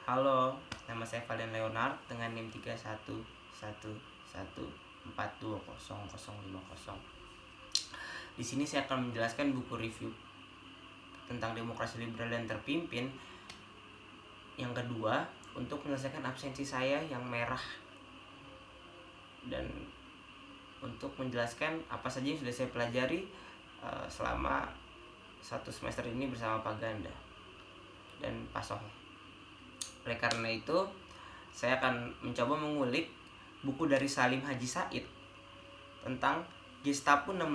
Halo, nama saya Valdian Leonard dengan NIM 311114200050. Di sini saya akan menjelaskan buku review tentang demokrasi liberal dan terpimpin yang kedua untuk menyelesaikan absensi saya yang merah dan untuk menjelaskan apa saja yang sudah saya pelajari selama satu semester ini bersama Pak Ganda dan Pak Sohe. Oleh karena itu, saya akan mencoba mengulik buku dari Salim Haji Said tentang Gestapo 65,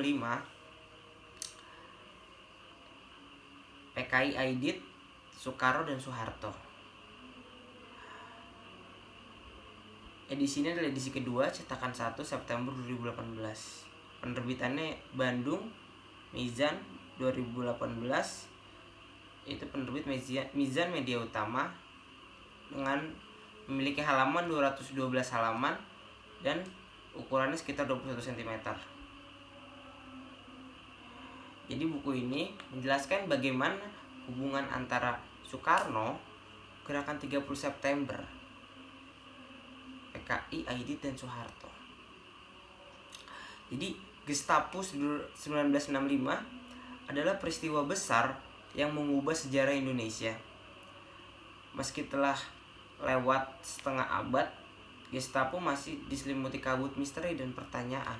PKI Aidit, Soekarno dan Soeharto. Edisi ini adalah edisi kedua, cetakan 1 September 2018. Penerbitannya Bandung, Mizan 2018. Itu penerbit Mizan Media Utama dengan memiliki halaman 212 halaman dan ukurannya sekitar 21 cm. Jadi buku ini menjelaskan bagaimana hubungan antara Soekarno, Gerakan 30 September, PKI, Aidit, dan Soeharto. Jadi Gestapo 1965 adalah peristiwa besar yang mengubah sejarah Indonesia. Meski telah lewat setengah abad, Gestapo masih diselimuti kabut misteri dan pertanyaan.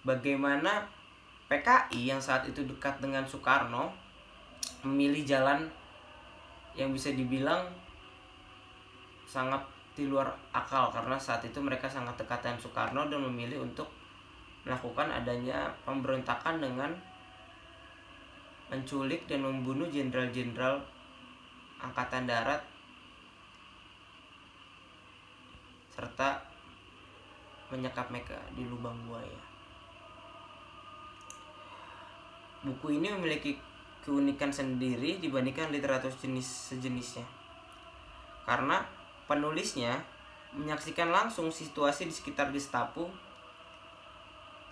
Bagaimana PKI yang saat itu dekat dengan Soekarno memilih jalan yang bisa dibilang sangat di luar akal, karena saat itu mereka sangat dekat dengan Soekarno dan memilih untuk melakukan adanya pemberontakan dengan menculik dan membunuh jenderal-jenderal angkatan darat serta menyekap mereka di lubang buaya. Buku ini memiliki keunikan sendiri dibandingkan literatur sejenisnya, karena penulisnya menyaksikan langsung situasi di sekitar Gestapo.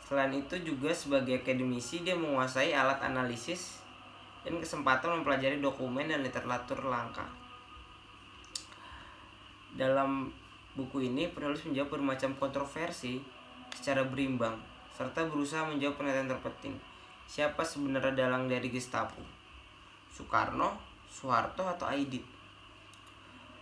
Selain itu juga sebagai akademisi dia menguasai alat analisis dan kesempatan mempelajari dokumen dan literatur langka. Dalam buku ini penulis menjawab bermacam kontroversi secara berimbang serta berusaha menjawab pertanyaan terpenting. Siapa sebenarnya dalang dari Gestapo? Soekarno, Soeharto, atau Aidit?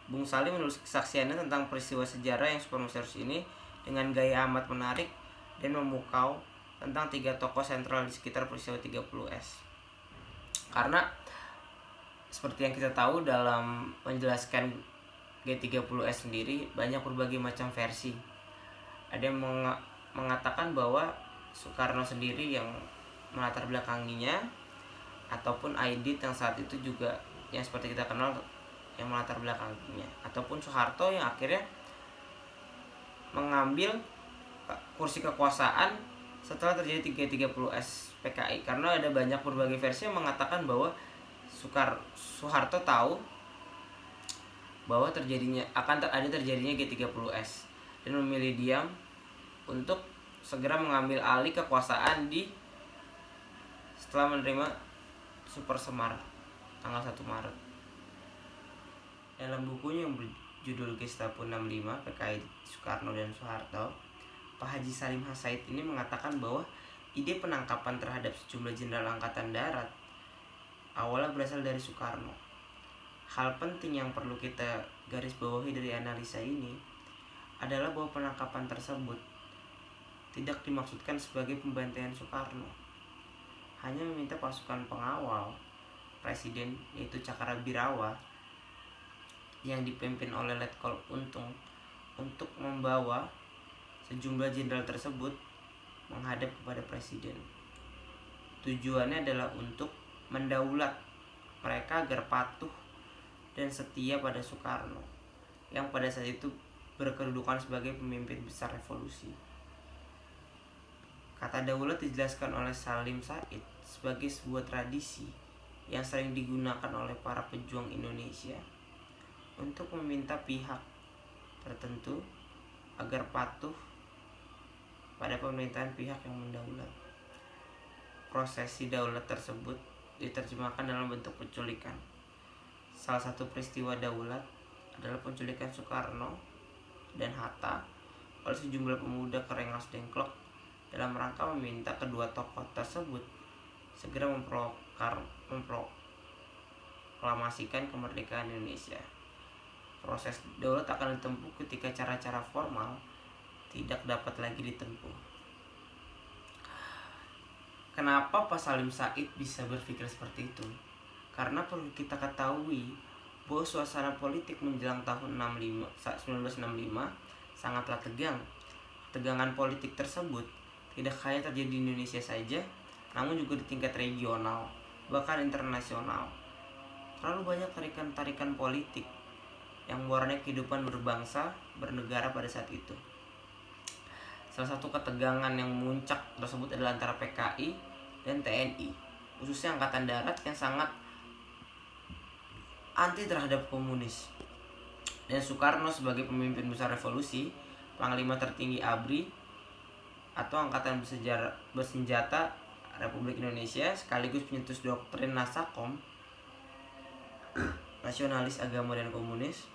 Bung Salim menulis kesaksiannya tentang peristiwa sejarah yang super misterius ini dengan gaya amat menarik dan memukau tentang tiga tokoh sentral di sekitar peristiwa 30S. Karena seperti yang kita tahu, dalam menjelaskan G30S sendiri banyak berbagai macam versi. Ada yang mengatakan bahwa Soekarno sendiri yang melatar belakanginya, ataupun Aidit yang saat itu juga yang seperti kita kenal yang melatar belakanginya, ataupun Soeharto yang akhirnya mengambil kursi kekuasaan setelah terjadi 30S PKI. Karena ada banyak berbagai versi yang mengatakan bahwa Soeharto tahu bahwa akan ada terjadinya G30S dan memilih diam untuk segera mengambil alih kekuasaan setelah menerima Super Semar tanggal 1 Maret. Dalam bukunya yang berjudul Gestapo 65, PKI Soekarno dan Soeharto, Pak Haji Salim Said ini mengatakan bahwa ide penangkapan terhadap sejumlah jenderal angkatan darat awalnya berasal dari Soekarno. Hal penting yang perlu kita garis bawahi dari analisa ini adalah bahwa penangkapan tersebut tidak dimaksudkan sebagai pembantaian Soekarno, hanya meminta pasukan pengawal presiden yaitu Cakrabirawa yang dipimpin oleh Letkol Untung untuk membawa sejumlah jenderal tersebut menghadap kepada presiden. Tujuannya adalah untuk mendaulat mereka agar patuh dan setia pada Soekarno yang pada saat itu berkedudukan sebagai pemimpin besar revolusi. Kata daulat dijelaskan oleh Salim Said sebagai sebuah tradisi yang sering digunakan oleh para pejuang Indonesia untuk meminta pihak tertentu agar patuh pada pemerintahan pihak yang mendaulat. Prosesi daulat tersebut diterjemahkan dalam bentuk penculikan. salah satu peristiwa daulat adalah penculikan Soekarno dan Hatta oleh sejumlah pemuda ke Rengas Dengklok dalam rangka meminta kedua tokoh tersebut segera memproklamasikan kemerdekaan Indonesia. Proses daulat akan ditempuh ketika cara-cara formal tidak dapat lagi ditempuh. Kenapa Pak Salim Said bisa berpikir seperti itu? Karena perlu kita ketahui bahwa suasana politik menjelang tahun 1965 sangatlah tegang. Ketegangan politik tersebut tidak hanya terjadi di Indonesia saja, namun juga di tingkat regional, bahkan internasional. Terlalu banyak tarikan-tarikan politik yang mewarnai kehidupan berbangsa, bernegara pada saat itu. Salah satu ketegangan yang memuncak tersebut adalah antara PKI dan TNI, khususnya Angkatan Darat yang sangat anti terhadap komunis. Dan Soekarno sebagai pemimpin besar revolusi, panglima tertinggi ABRI atau Angkatan Bersenjata Republik Indonesia, sekaligus penyetus doktrin Nasakom, nasionalis, agama, dan komunis.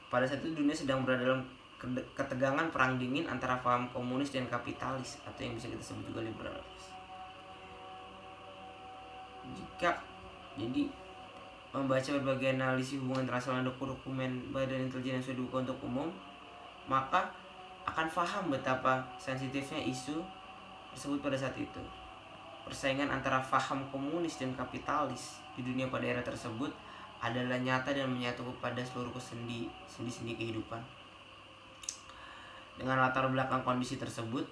Pada saat itu dunia sedang berada dalam ketegangan perang dingin antara paham komunis dan kapitalis, atau yang bisa kita sebut juga liberalis. Jika jadi membaca berbagai analisis hubungan internasional dan dokumen Badan Intelijen yang sudah dibuka untuk umum, maka akan paham betapa sensitifnya isu tersebut pada saat itu. Persaingan antara paham komunis dan kapitalis di dunia pada era tersebut adalah nyata dan menyatu kepada seluruh sendi-sendi kehidupan. Dengan latar belakang kondisi tersebut,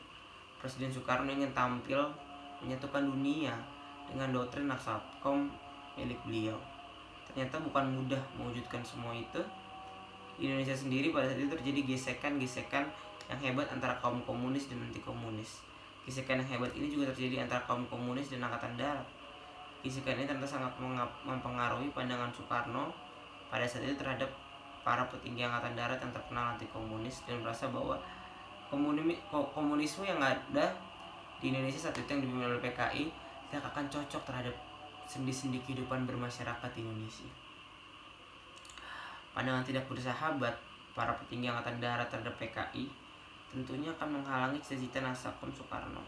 Presiden Soekarno ingin tampil menyatukan dunia dengan doktrin Nasakom milik beliau. Ternyata bukan mudah mewujudkan semua itu. Di Indonesia sendiri pada saat itu terjadi gesekan-gesekan yang hebat antara kaum komunis dan anti komunis. Gesekan yang hebat ini juga terjadi antara kaum komunis dan Angkatan Darat. Gesekan ini ternyata sangat mempengaruhi pandangan Soekarno pada saat itu terhadap para petinggi Angkatan Darat yang terkenal anti komunis dan merasa bahwa komunisme yang ada di Indonesia saat itu yang dipimpin oleh PKI tidak akan cocok terhadap sendi-sendi kehidupan bermasyarakat di Indonesia. Pandangan tidak bersahabat para petinggi Angkatan Darat terhadap PKI tentunya akan menghalangi cita-cita Nasakom Soekarno,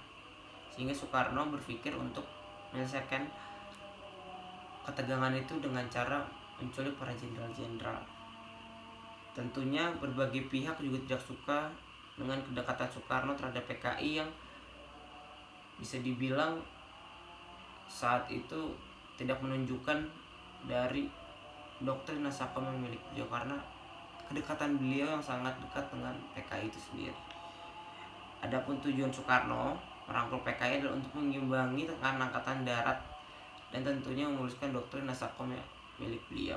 sehingga Soekarno berpikir untuk menyelesaikan ketegangan itu dengan cara menculik para jenderal-jenderal. Tentunya berbagai pihak juga tidak suka dengan kedekatan Soekarno terhadap PKI yang bisa dibilang saat itu tidak menunjukkan dari doktrin Nasakom yang milik beliau, karena kedekatan beliau yang sangat dekat dengan PKI itu sendiri. Adapun tujuan Soekarno merangkul PKI adalah untuk mengimbangi tekanan Angkatan Darat dan tentunya memuluskan doktrin Nasakom yang milik beliau.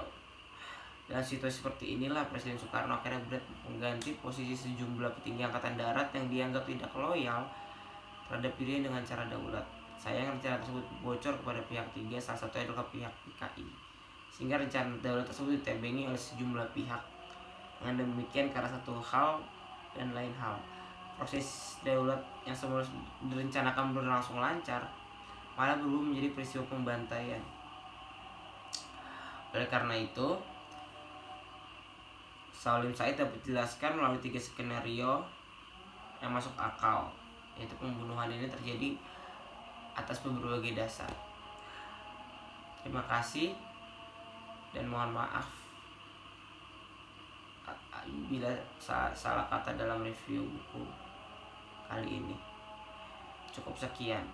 Dalam situasi seperti inilah Presiden Soekarno akhirnya berat mengganti posisi sejumlah petinggi Angkatan Darat yang dianggap tidak loyal terhadap dirinya dengan cara daulat. Sayang rencana tersebut bocor kepada pihak tiga, salah satunya adalah pihak PKI, sehingga rencana daulat tersebut ditebengi oleh sejumlah pihak. Dengan demikian, karena satu hal dan lain hal, proses daulat yang semula direncanakan berlangsung lancar malah berubah menjadi peristiwa pembantaian. Oleh karena itu, Salim Said dapat dijelaskan melalui 3 skenario yang masuk akal, yaitu pembunuhan ini terjadi atas berbagai dasar. Terima kasih dan mohon maaf bila salah kata dalam review buku kali ini. Cukup sekian.